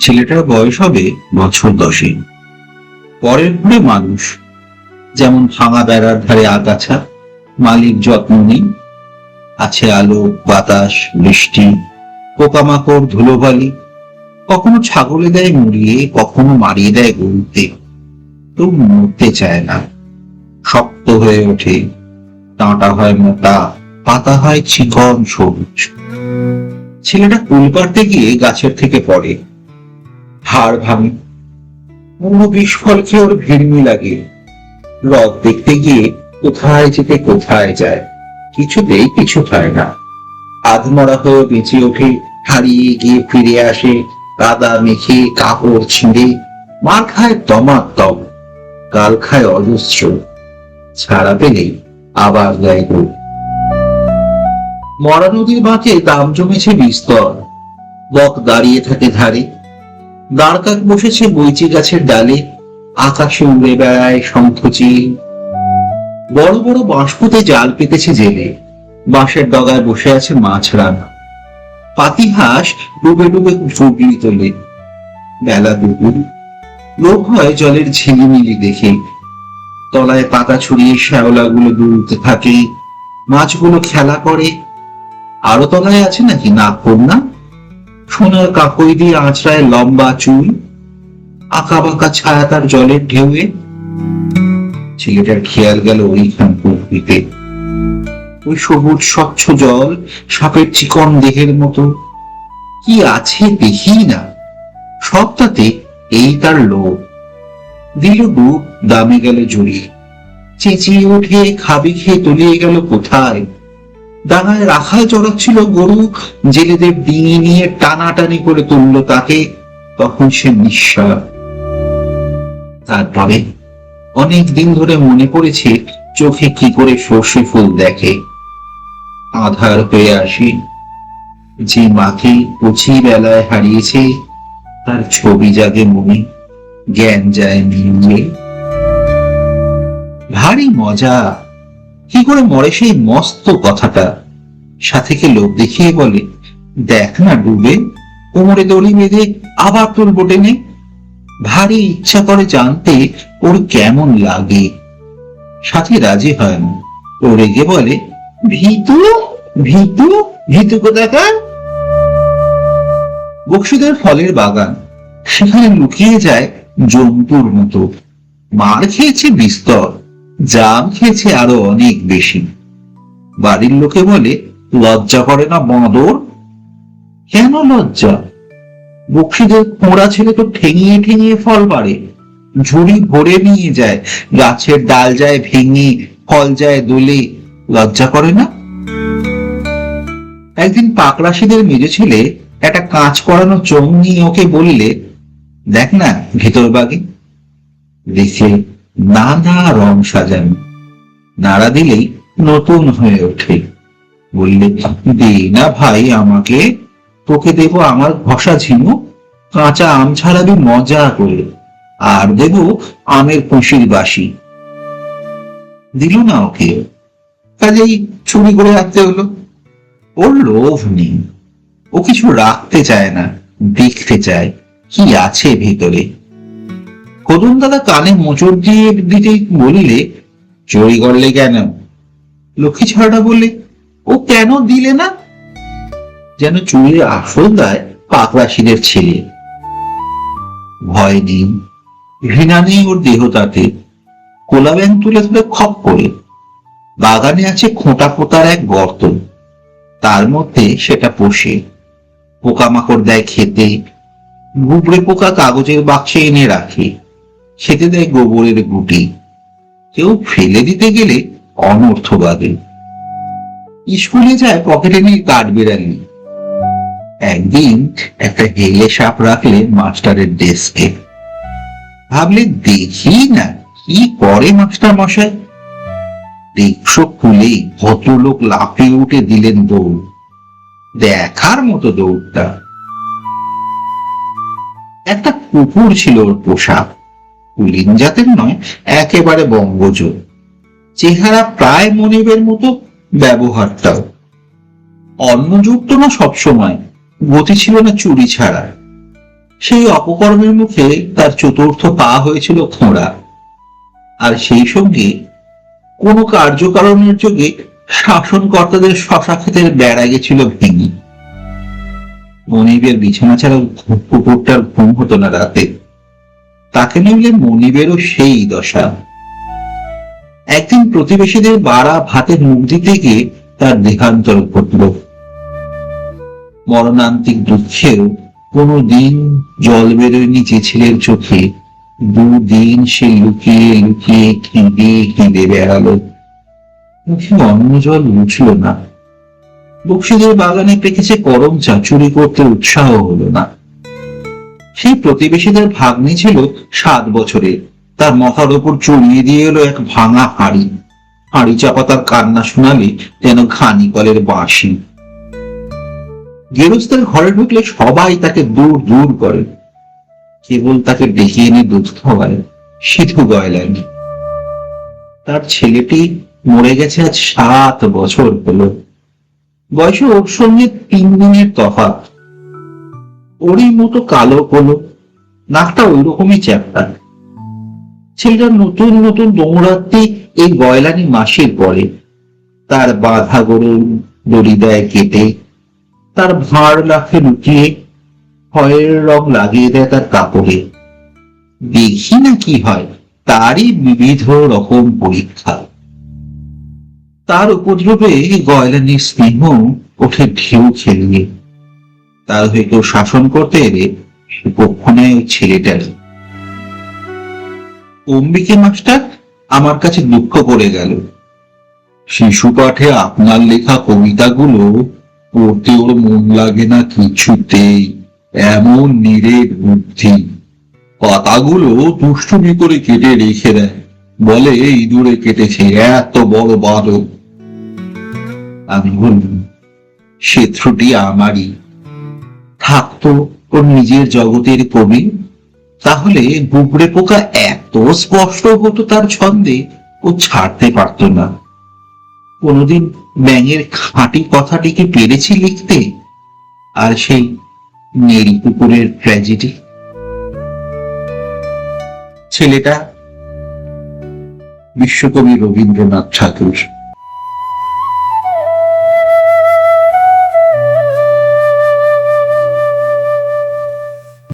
ছেলেটার বয়স হবে বছর 10। পরের ঘরে মানুষ, যেমন ভাঙা বেড়ার ধারে আগাছা, মালিক যত্ন নেই। আছে আলো, বাতাস, বৃষ্টি, পোকামাকড়, ধুলোবালি। কখনো ছাগলে দেয় মুড়িয়ে, কখনো মারিয়ে দেয় গরুতে। তো মরতে চায় না, শক্ত হয়ে ওঠে। ডাঁটা হয় মোটা, পাতা হয় চিকন সবুজ। ছেলেটা কুল পাড়তে গিয়ে গাছের থেকে পড়ে, হাড় ভাঙে। পুরো বিস্ফল খেয়ে ওর ভিড়মি লাগে। রথ দেখতে গিয়ে কোথায় যেতে কোথায় যায়, কিছুতেই কিছু হয় না। আধমরা হয়ে বেঁচে ওঠে, হারিয়ে গিয়ে ফিরে আসে, কাদা মেখে, কাপড় ছিঁড়ে। মার খায় দমাদম, গাল খায় অজস্র। ছাড়া পেলেই আবার যায় গো। মরা নদীর বাঁকে দাম জমেছে বিস্তর। বক দাঁড়িয়ে থাকে ধারে, দাঁড়কাক বসেছে বইচি গাছের ডালে। আকাশে উড়ে বেড়ায় শঙ্খচিল। বড় বড় বাঁশ পুঁতে জাল পেতেছে জেলে, বাঁশের ডগায় বসে আছে মাছরাঙা। পাতিহাঁস ডুবে ডুবে ফুগলি তোলে। বেলা দুপুর, লোক হয় জলের ঝিলিমিলি দেখে। তলায় পাতা ছড়িয়ে শ্যাওলাগুলো দুলতে থাকে, মাছগুলো খেলা করে। আরো তলায় আছে নাকি নাগকন্যা, সোনার কাকই দিয়ে আঁচড়ায় লম্বা চুল। আঁকা বাঁকা ছায়া তার জলের ঢেউয়ে। ছেলেটার খেয়াল গেল ওইখান পুকুরিতে। ওই সবুজ স্বচ্ছ জল, সাপের চিকন দেহের মতো। কি আছে দেখি না, সবটাতে এই তার লোভ। দিল ডুব, দামে গেল জড়িয়ে। চেঁচিয়ে উঠে খাবি খেয়ে তলিয়ে গেল কোথায়। ডাঙায় রাখাল চড়াচ্ছিল গরু, জেলেদের ডিঙি নিয়ে টানাটানি করে তুললো তাকে। তখন সে নিঃশ্বাস। তারপরে অনেক দিন ধরে মনে পড়েছে চোখে কি করে সর্ষে ফুল দেখে। আধার হয়ে আসি, যে মাকে কচি বেলায় হারিয়েছে, তার ছবি জাগে মনে, জ্ঞান যায় নিয়ে। ভারী মজা। কি করে মরে সেই মস্ত কথাটা। সাথীকে লোক দেখিয়ে বলে, দেখ না ডুবে, কোমরে দড়ি বেঁধে আবার তুলবো টেনে। ভারী ইচ্ছা করে জানতে ওর কেমন লাগে। সাথী রাজি হয় না, ও রেগে বলে, ভীতু ভীতু ভীতু কোথাকার। বক্সিদের ফলের বাগান, সেখানে লুকিয়ে যায় জন্তুর মতো। মার খেয়েছে বিস্তর, জাম খেয়েছে আরো অনেক বেশি। বাড়ির লোকে বলে, লজ্জা করে না বাঁদর? কেন লজ্জা? বক্সিদের খোঁড়া ছেলে তো ঠেঙিয়ে ঠেঙিয়ে ফল পাড়ে, ঝুড়ি ভরে নিয়ে যায়, গাছের ডাল যায় ভেঙে, ফল যায় দোলে। লজ্জা করে না? একদিন পাকরাশিদের মেজে ছেলে একটা কাঁচ করানো চোঙ নিয়ে ওকে বললে, দেখ না ভেতর বাগে। দেখে নানা রং সাজানো, নাড়া দিলেই নতুন হয়ে ওঠে। বললে, দে না ভাই আমাকে, তোকে দেব আমার ঘষা ঝিনুক, কাঁচা আম ছাড়াবি মজা করে, আর দেব আমের খুশির বাসি। দিল না ওকে, কাজেই চুরি করে রাখতে হলো। ওর লোভ নেই, ও কিছু রাখতে চায় না, দেখতে চায় কি আছে ভেতরে। কদম দাদা কানে মোচড় দিয়ে দিতে বললে, চুরি করলে কেন? লক্ষ্মী ছাড়া বললে, ও কেন দিলে না? যেন চুরির আসল দায় পাকরাশিদের ছেলে। ভয় নেই, ঘৃণা নেই ওর দেহ তাতে। কোলা ব্যাং তুলে তুলে খপ করে। বাগানে আছে খোঁটা পোতার এক গর্ত, তার মধ্যে সেটা পোষে। পোকামাকড় দেয় খেতে, গুবড়ে পোকা কাগজের বাক্সে এনে রাখে। খেতে দেয় গোবরের গুটি। কেউ ফেলে দিতে গেলে অনর্থ বাদে। স্কুলে যায় পকেটে নিয়ে কাঠবিড়ালি। একদিন একটা হেলে সাপ রাখলে মাস্টারের ডেস্কে। ভাবলে দেখি না কি করে মাস্টার মশাই। ডেস্ক খুলে ভদ্রলোক লাফিয়ে উঠে দিলেন দৌড়। দেখার মতো দৌড়টা। একটা কুকুর ছিল ওর পোষা, কুলিন জাতের নয়, একেবারে বঙ্গজ। চেহারা প্রায় মনিবের মতো, ব্যবহারটাও অন্নযুক্ত না সবসময়, গতি ছিল না চুরি ছাড়া। সেই অপকর্মের মুখে তার চতুর্থ পা হয়েছিল খোঁড়া, আর সেই সঙ্গে কোনো কার্যকারণের যোগে শাসনকর্তাদের শশা ক্ষেতের বেড়া গেছিল ভেঙে। মনিবের বিছানা ছাড়া কুকুরটার ঘুম হতো না রাতে। তাকে নিলে মনিবেরও সেই দশা। একদিন প্রতিবেশীদের বাড়া ভাতের মুখ দিতে গিয়ে তার দেহান্তর ঘটল। মরণান্তিক দুঃখেও কোনো দিন জল বেরোয়নি যে ছেলের চোখে। দুদিন সে লুকিয়ে লুকিয়ে কেঁদে কেঁদে বেড়ালো। মুখে অন্ন জল উঠল না। বক্সিদের বাগানে পেকেছে করম চা, চুরি করতে উৎসাহ হলো না। সেই প্রতিবেশীদের ভাগ্নি ছিল 7 বছরে। তার মাথার ওপর চড়িয়ে দিয়ে এলো এক ভাঙা হাড়ি। হাড়ি চাপা তার কান্না শোনালে যেন ঘানি কলের বাঁশি। গেরস্তের ঘরে ঢুকলে সবাই তাকে দূর দূর করে। কেবল তাকে ডেকে এনে দুধ খাওয়ায় সিধু গয়লানি। তার ছেলেটি মরে গেছে আজ 7 বছর হলো। বয়সে ওর সঙ্গে 3 দিনের তফাৎ। ওরই মতো কালো হলো, নাকটা ওই রকমই চ্যাপ্টা। ছেলেটার নতুন নতুন দৌড়াতে এই গয়লানি মাসির পরে। তার বাঁধা গরু দড়ি দেয় কেটে, তার ভাঁড় লাফে লুকিয়ে খয়ের রং লাগিয়ে দেয় তার কাপড়ে। দেখি না কি হয়, তারই বিবিধ রকম পরীক্ষা। তার উপদ্রবে গয়লানির স্নেহ ওঠে ঢেউ খেলিয়ে। তার হয়ে কেউ শাসন করতে এলে সে পক্ষ নেয় ওই ছেলেটার। অম্বিকে মাস্টার আমার কাছে দুঃখ করে গেল। শিশু পাঠে আপনার লেখা কবিতাগুলো পড়তে ওর মন লাগে না কিছুতেই। এমন নিরেট বুদ্ধি। পাতাগুলো দুষ্টুমি করে কেটে রেখে দেয়, বলে ইঁদুরে কেটেছে, এত বড় বাদক। আমি বললাম, শত্রুটি আমারই। থাকতো ওর নিজের জগতের কবি, তাহলে বুবড়ে পোকা এত স্পষ্ট হতো তার ছন্দে, ও ছাড়তে পারত না। কোনোদিন ব্যাঙের খাঁটি কথাটিকে পেরেছি লিখতে? আর সেই নেড়ি কুকুরের ট্র্যাজেডি। ছেলেটা বিশ্বকবি রবীন্দ্রনাথ ঠাকুর।